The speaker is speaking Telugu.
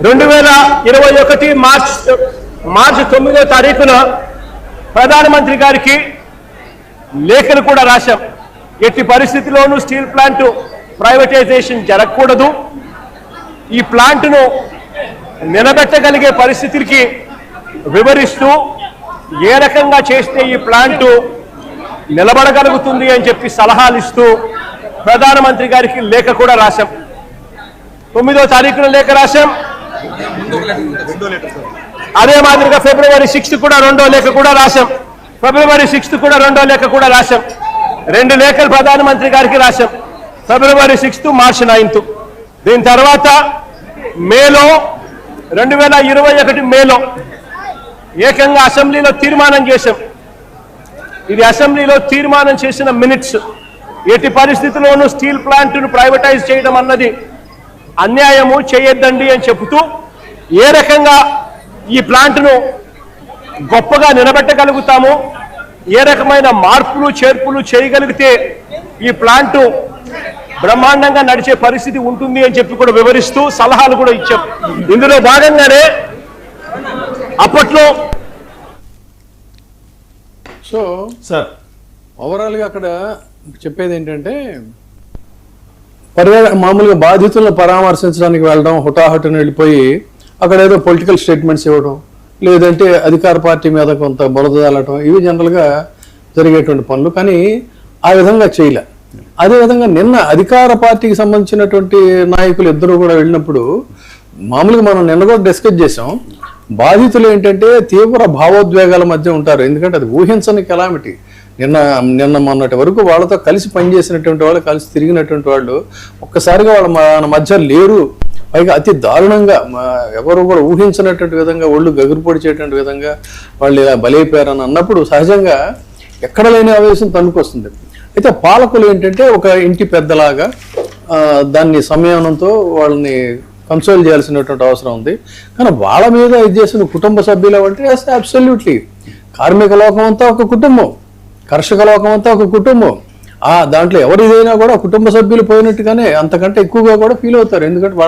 2021 మార్చి 9వ తారీఖున ప్రధానమంత్రి గారికి లేఖను కూడా రాశాం. ఎట్టి పరిస్థితిలోనూ స్టీల్ ప్లాంట్ ప్రైవేటైజేషన్ జరగకూడదు, ఈ ప్లాంట్ను నిలబెట్టగలిగే పరిస్థితికి వివరిస్తూ ఏ రకంగా చేస్తే ఈ ప్లాంట్ నిలబడగలుగుతుంది అని చెప్పి సలహాలు ఇస్తూ ప్రధానమంత్రి గారికి లేఖ కూడా రాశాం. 9వ తారీఖున లేఖ రాశాం. అదే మాదిరిగా ఫిబ్రవరి 6 కూడా రెండో లేఖ కూడా రాశాం. ఫిబ్రవరి 6 కూడా రెండో లేఖ కూడా రాశాం. 2 లేఖలు ప్రధానమంత్రి గారికి రాశాం. ఫిబ్రవరి 6, మార్చి 9. దీని తర్వాత మేలో 2021 మేలో ఏకంగా అసెంబ్లీలో తీర్మానం చేశాం. ఇది అసెంబ్లీలో తీర్మానం చేసిన మినిట్స్. ఎట్టి పరిస్థితుల్లోనూ స్టీల్ ప్లాంట్ను ప్రైవేటైజ్ చేయడం అన్నది అన్యాయము, చేయొద్దండి అని చెబుతూ ఏ రకంగా ఈ ప్లాంట్ను గొప్పగా నిలబెట్టగలుగుతాము, ఏ రకమైన మార్పులు చేర్పులు చేయగలిగితే ఈ ప్లాంట్ బ్రహ్మాండంగా నడిచే పరిస్థితి ఉంటుంది అని చెప్పి కూడా వివరిస్తూ సలహాలు కూడా ఇచ్చాం. ఇందులో భాగంగానే అప్పట్లో సార్ ఓవరాల్గా అక్కడ చెప్పేది ఏంటంటే మామూలుగా బాధితులను పరామర్శించడానికి వెళ్ళడం, హుటాహుటిని వెళ్ళిపోయి అక్కడ ఏదో పొలిటికల్ స్టేట్మెంట్స్ ఇవ్వడం, లేదంటే అధికార పార్టీ మీద కొంత బురద చల్లటం, ఇవి జనరల్గా జరిగేటువంటి పనులు. కానీ ఆ విధంగా చేయలే. అదేవిధంగా నిన్న అధికార పార్టీకి సంబంధించినటువంటి నాయకులు ఇద్దరు కూడా వెళ్ళినప్పుడు మామూలుగా మనం నిన్న కూడా డిస్కస్ చేసాం. బాధితులు ఏంటంటే తీవ్ర భావోద్వేగాల మధ్య ఉంటారు. ఎందుకంటే అది ఊహించని కెలామిటీ. నిన్న మొన్నటి వరకు వాళ్ళతో కలిసి పనిచేసినటువంటి వాళ్ళు, కలిసి తిరిగినటువంటి వాళ్ళు ఒక్కసారిగా వాళ్ళ మన మధ్య లేరు. పైగా అతి దారుణంగా ఎవరు కూడా ఊహించినటువంటి విధంగా ఒళ్ళు గగురుపొడిచేటువంటి విధంగా వాళ్ళు ఇలా బలైపోయారని అన్నప్పుడు సహజంగా ఎక్కడ లేని ఆవేశం తన్నుకొస్తుంది. అయితే పాలకులు ఏంటంటే ఒక ఇంటి పెద్దలాగా దాన్ని సంయమనంతో వాళ్ళని కన్సోల్ చేయాల్సినటువంటి అవసరం ఉంది. కానీ వాళ్ళ మీద ఇది చేసిన కుటుంబ సభ్యులు అంటే అబ్సల్యూట్లీ కార్మిక లోకం అంతా ఒక కుటుంబం, కర్షక లోకం అంతా ఒక కుటుంబం. దాంట్లో ఎవరిదైనా కూడా కుటుంబ సభ్యులు పోయినట్టుగానే అంతకంటే ఎక్కువగా కూడా ఫీల్ అవుతారు. ఎందుకంటే వాళ్ళ